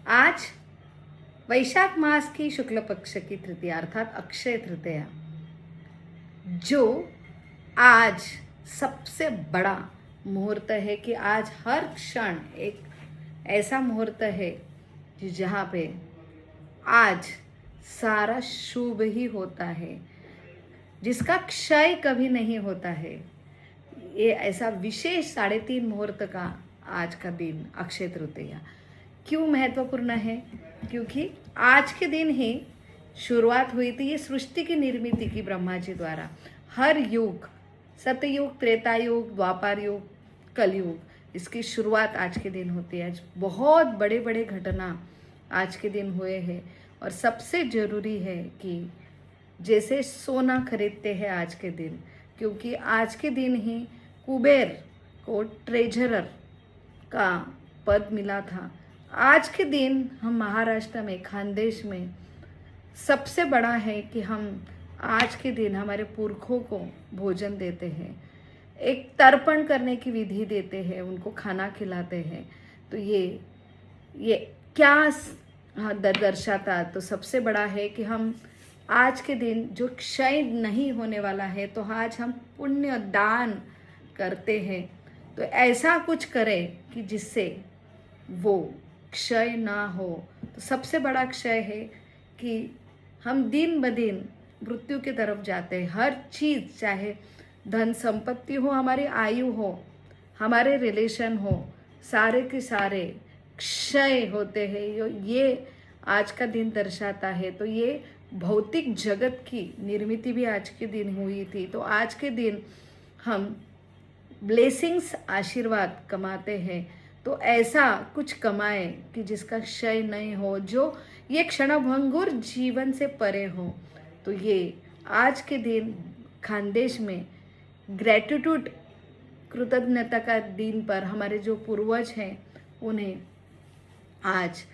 आज वैशाख मास की शुक्ल पक्ष की तृतीया अर्थात अक्षय तृतीया, जो आज सबसे बड़ा मुहूर्त है कि आज हर क्षण एक ऐसा मुहूर्त है कि जहाँ पे आज सारा शुभ ही होता है, जिसका क्षय कभी नहीं होता है। ये ऐसा विशेष 3.5 मुहूर्त का आज का दिन अक्षय तृतीया क्यों महत्वपूर्ण है? क्योंकि आज के दिन ही शुरुआत हुई थी ये सृष्टि की निर्मिति की ब्रह्मा जी द्वारा। हर युग, सतयुग, त्रेता युग, द्वापर युग, कलयुग, इसकी शुरुआत आज के दिन होती है। आज बहुत बड़े बड़े घटना आज के दिन हुए हैं और सबसे ज़रूरी है कि जैसे सोना खरीदते हैं आज के दिन, क्योंकि आज के दिन ही कुबेर को ट्रेजरर का पद मिला था। आज के दिन हम महाराष्ट्र में, खानदेश में सबसे बड़ा है कि हम आज के दिन हमारे पुरखों को भोजन देते हैं, एक तर्पण करने की विधि देते हैं, उनको खाना खिलाते हैं। तो ये क्या दर्शाता? तो सबसे बड़ा है कि हम आज के दिन जो क्षय नहीं होने वाला है, तो आज हम पुण्य दान करते हैं। तो ऐसा कुछ करें कि जिससे वो क्षय ना हो। तो सबसे बड़ा क्षय है कि हम दिन ब दिन मृत्यु की तरफ जाते हैं। हर चीज़, चाहे धन संपत्ति हो, हमारी आयु हो, हमारे रिलेशन हो, सारे के सारे क्षय होते हैं। ये आज का दिन दर्शाता है। तो ये भौतिक जगत की निर्मिति भी आज के दिन हुई थी। तो आज के दिन हम ब्लेसिंग्स, आशीर्वाद कमाते हैं। तो ऐसा कुछ कमाए कि जिसका क्षय नहीं हो, जो ये क्षणभंगुर जीवन से परे हो। तो ये आज के दिन खानदेश में ग्रेटिट्यूड, कृतज्ञता का दिन पर हमारे जो पूर्वज हैं उन्हें आज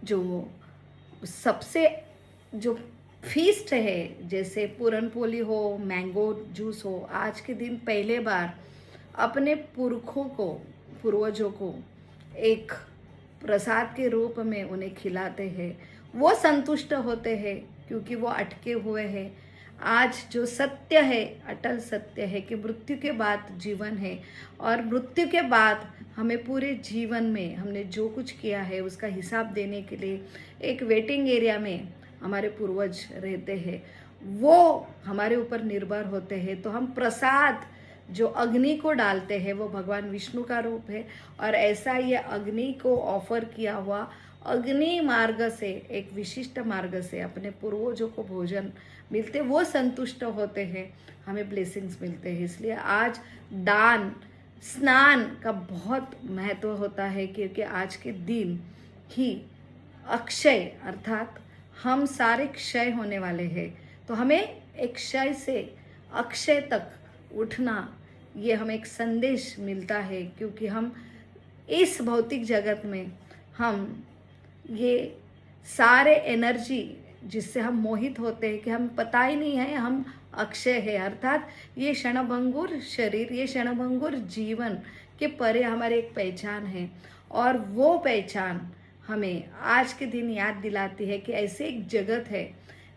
जो सबसे जो फीस्ट है, जैसे पूरनपोली हो, मैंगो जूस हो, आज के दिन पहले बार अपने पुरखों को, पूर्वजों को एक प्रसाद के रूप में उन्हें खिलाते हैं। वो संतुष्ट होते हैं क्योंकि वो अटके हुए हैं। आज जो सत्य है, अटल सत्य है कि मृत्यु के बाद जीवन है, और मृत्यु के बाद हमें पूरे जीवन में हमने जो कुछ किया है उसका हिसाब देने के लिए एक वेटिंग एरिया में हमारे पूर्वज रहते हैं। वो हमारे ऊपर निर्भर होते हैं। तो हम प्रसाद जो अग्नि को डालते हैं वो भगवान विष्णु का रूप है, और ऐसा ये अग्नि को ऑफर किया हुआ अग्नि मार्ग से, एक विशिष्ट मार्ग से अपने पूर्वजों को भोजन मिलते, वो संतुष्ट होते हैं, हमें ब्लेसिंग्स मिलते हैं। इसलिए आज दान, स्नान का बहुत महत्व होता है, क्योंकि आज के दिन ही अक्षय अर्थात हम सारे क्षय होने वाले हैं। तो हमें एक क्षय से अक्षय तक उठना, ये हमें एक संदेश मिलता है। क्योंकि हम इस भौतिक जगत में हम ये सारे एनर्जी जिससे हम मोहित होते हैं कि हम पता ही नहीं है हम अक्षय है, अर्थात ये क्षणभंगुर शरीर, ये क्षणभंगुर जीवन के परे हमारी एक पहचान है। और वो पहचान हमें आज के दिन याद दिलाती है कि ऐसे एक जगत है,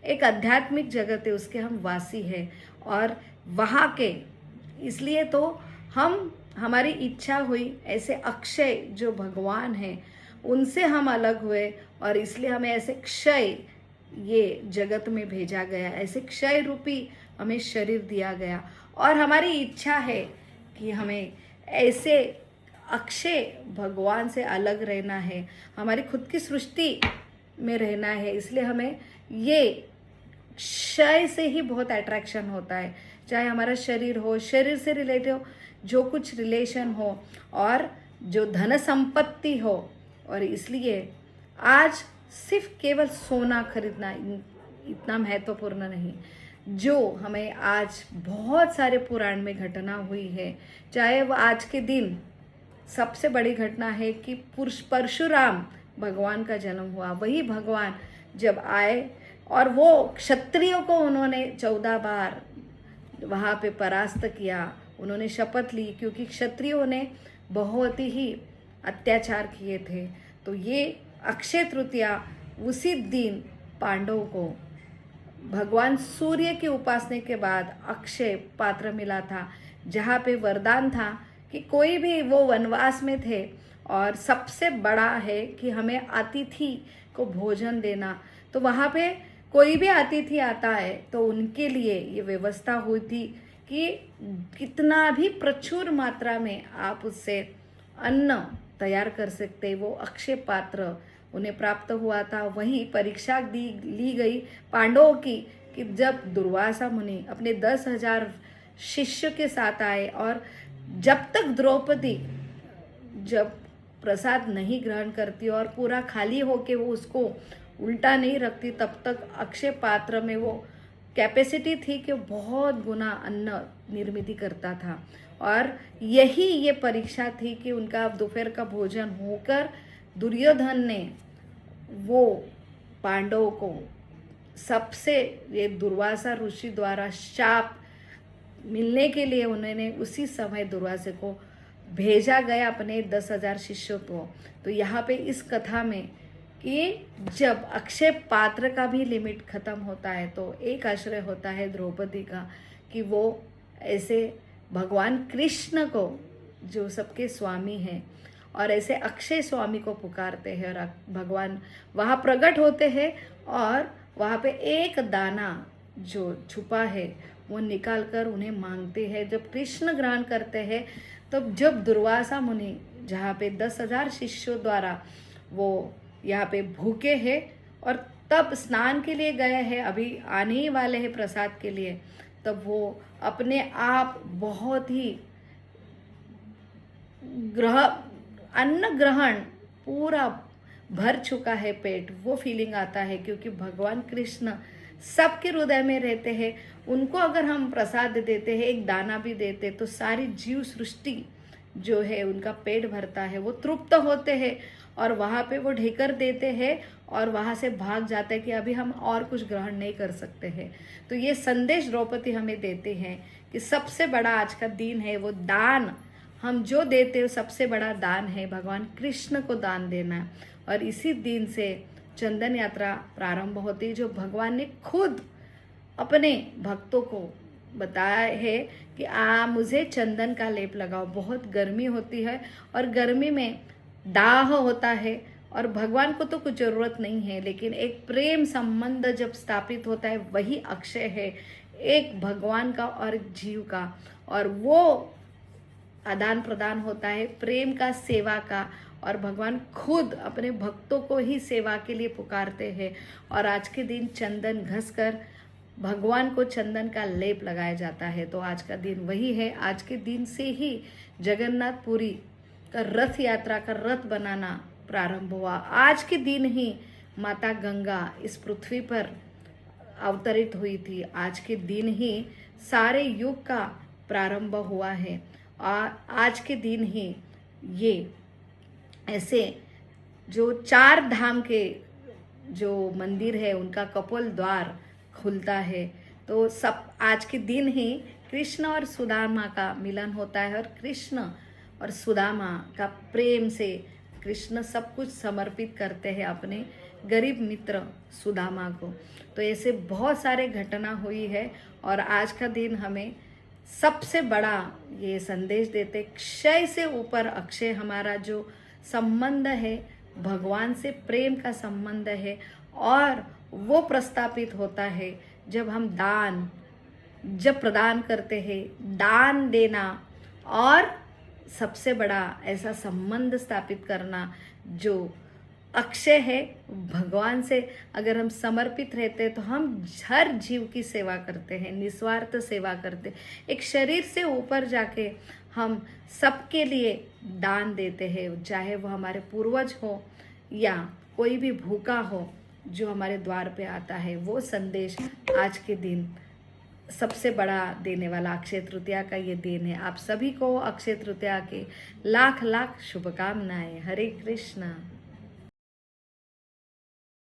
एक आध्यात्मिक जगत है, उसके हम वासी हैं और वहाँ के, इसलिए तो हमारी इच्छा हुई ऐसे अक्षय जो भगवान हैं उनसे हम अलग हुए, और इसलिए हमें ऐसे क्षय ये जगत में भेजा गया, ऐसे क्षय रूपी हमें शरीर दिया गया। और हमारी इच्छा है कि हमें ऐसे अक्षय भगवान से अलग रहना है, हमारी खुद की सृष्टि में रहना है। इसलिए हमें ये क्षय से ही बहुत अट्रैक्शन होता है, चाहे हमारा शरीर हो, शरीर से रिलेटेड हो, जो कुछ रिलेशन हो, और जो धन संपत्ति हो। और इसलिए आज सिर्फ केवल सोना खरीदना इतना महत्वपूर्ण नहीं, जो हमें आज बहुत सारे पुराण में घटना हुई है, चाहे वो आज के दिन सबसे बड़ी घटना है कि परशुराम भगवान का जन्म हुआ। वही भगवान जब आए और वो क्षत्रियों को उन्होंने 14 बार वहाँ पे परास्त किया, उन्होंने शपथ ली, क्योंकि क्षत्रियों ने बहुत ही अत्याचार किए थे। तो ये अक्षय तृतीया उसी दिन पांडवों को भगवान सूर्य की उपासना के बाद अक्षय पात्र मिला था, जहाँ पे वरदान था कि कोई भी, वो वनवास में थे और सबसे बड़ा है कि हमें अतिथि को भोजन देना। तो वहाँ पे कोई भी अतिथि आता है तो उनके लिए ये व्यवस्था हुई थी कि कितना भी प्रचुर मात्रा में आप उससे अन्न तैयार कर सकते। वो अक्षय पात्र उन्हें प्राप्त हुआ था। वही परीक्षा ली गई पांडवों की कि जब दुर्वासा मुनि अपने 10,000 शिष्य के साथ आए और जब तक द्रौपदी जब प्रसाद नहीं ग्रहण करती और पूरा खाली होके वो उसको उल्टा नहीं रखती, तब तक अक्षय पात्र में वो कैपेसिटी थी कि बहुत गुना अन्न निर्मित करता था। और यही ये परीक्षा थी कि उनका दोपहर का भोजन होकर दुर्योधन ने वो पांडवों को सबसे, ये दुर्वासा ऋषि द्वारा शाप मिलने के लिए उन्होंने उसी समय दुर्वासा को भेजा गया अपने 10,000 शिष्यों को। तो यहाँ पे इस कथा में कि जब अक्षय पात्र का भी लिमिट खत्म होता है तो एक आश्रय होता है द्रौपदी का कि वो ऐसे भगवान कृष्ण को, जो सबके स्वामी हैं, और ऐसे अक्षय स्वामी को पुकारते हैं और भगवान वहाँ प्रकट होते हैं और वहाँ पे एक दाना जो छुपा है वो निकाल कर उन्हें मांगते हैं। जब कृष्ण ग्रहण करते हैं तब जब दुर्वासा मुनि जहाँ पे 10,000 शिष्यों द्वारा वो यहाँ पे भूखे हैं और तब स्नान के लिए गए हैं, अभी आने ही वाले हैं प्रसाद के लिए, तब वो अपने आप बहुत ही अन्न ग्रहण पूरा भर चुका है पेट, वो फीलिंग आता है। क्योंकि भगवान कृष्ण सबके हृदय में रहते हैं। उनको अगर हम प्रसाद देते हैं, एक दाना भी देते, तो सारी जीव सृष्टि जो है उनका पेट भरता है, वो तृप्त होते हैं और वहाँ पे वो ढेकर देते हैं और वहाँ से भाग जाते हैं कि अभी हम और कुछ ग्रहण नहीं कर सकते हैं। तो ये संदेश द्रौपदी हमें देते हैं कि सबसे बड़ा आज का दिन है, वो दान हम जो देते हैं सबसे बड़ा दान है भगवान कृष्ण को दान देना। और इसी दिन से चंदन यात्रा प्रारंभ होती है, जो भगवान ने खुद अपने भक्तों को बताया है कि मुझे चंदन का लेप लगाओ। बहुत गर्मी होती है और गर्मी में दाह होता है और भगवान को तो कुछ ज़रूरत नहीं है, लेकिन एक प्रेम संबंध जब स्थापित होता है वही अक्षय है, एक भगवान का और जीव का, और वो आदान प्रदान होता है प्रेम का, सेवा का। और भगवान खुद अपने भक्तों को ही सेवा के लिए पुकारते हैं। और आज के दिन चंदन घसकर भगवान को चंदन का लेप लगाया जाता है। तो आज का दिन वही है। आज के दिन से ही जगन्नाथपुरी का रथ यात्रा का रथ बनाना प्रारंभ हुआ। आज के दिन ही माता गंगा इस पृथ्वी पर अवतरित हुई थी। आज के दिन ही सारे युग का प्रारंभ हुआ है। आज के दिन ही ये ऐसे जो 4 धाम के जो मंदिर है उनका कपोल द्वार खुलता है। तो सब आज के दिन ही कृष्ण और सुदामा का मिलन होता है और कृष्ण और सुदामा का प्रेम से कृष्ण सब कुछ समर्पित करते हैं अपने गरीब मित्र सुदामा को। तो ऐसे बहुत सारे घटना हुई है और आज का दिन हमें सबसे बड़ा ये संदेश देते, क्षय से ऊपर अक्षय हमारा जो संबंध है भगवान से, प्रेम का संबंध है और वो प्रस्थापित होता है जब हम जब प्रदान करते हैं, दान देना और सबसे बड़ा ऐसा संबंध स्थापित करना जो अक्षय है भगवान से। अगर हम समर्पित रहते हैं तो हम हर जीव की सेवा करते हैं, निस्वार्थ सेवा करते, एक शरीर से ऊपर जाके हम सबके लिए दान देते हैं, चाहे वो हमारे पूर्वज हो या कोई भी भूखा हो जो हमारे द्वार पे आता है। वो संदेश आज के दिन सबसे बड़ा देने वाला अक्षय तृतीया का ये दिन है। आप सभी को अक्षय तृतीया के लाख लाख शुभकामनाएं। हरे कृष्णा।